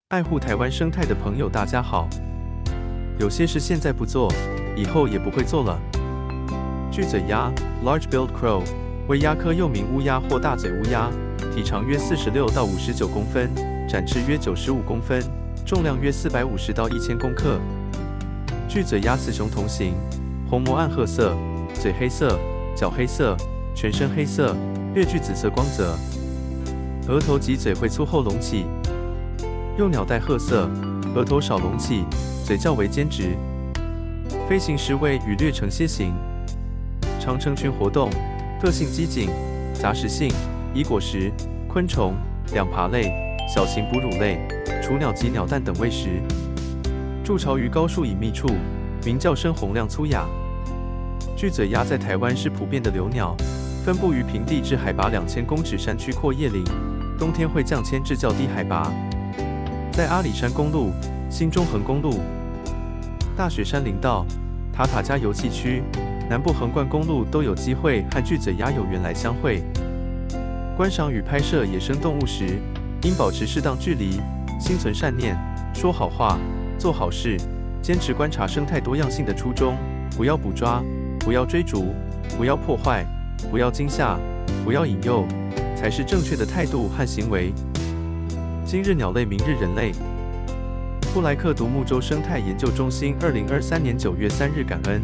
爱护台湾生态的朋友，大家好。有些事现在不做，以后也不会做了。巨嘴鸭 （Large-billed crow） 为鸭科，又名乌鸦或大嘴乌鸦，体长约46到59公分，展翅约95公分，重量约450到1000公克。巨嘴鸭雌雄同型，虹膜暗褐色，嘴黑色，脚黑色，全身黑色，略具紫色光泽。额头及嘴会粗厚隆起。幼鸟带褐色，额头少隆起，嘴较为尖直。飞行时为羽略呈楔形，常成群活动，个性机警，杂食性，以果实、昆虫、两爬类、小型哺乳类、雏鸟及鸟蛋等喂食。筑巢于高树隐秘处，鸣叫声洪亮粗哑。巨嘴鸭在台湾是普遍的留鸟，分布于平地至海拔2000公尺山区阔叶林，冬天会降迁至较低海拔。在阿里山公路、新中横公路、大雪山林道、塔塔加油气区、南部横贯公路都有机会和巨嘴鸭有缘来相会。观赏与拍摄野生动物时，应保持适当距离，心存善念，说好话，做好事，坚持观察生态多样性的初衷，不要捕抓，不要追逐，不要破坏，不要惊吓，不要引诱，才是正确的态度和行为。今日鸟类，明日人类。布莱克独木舟生态研究中心2023年9月3日感恩。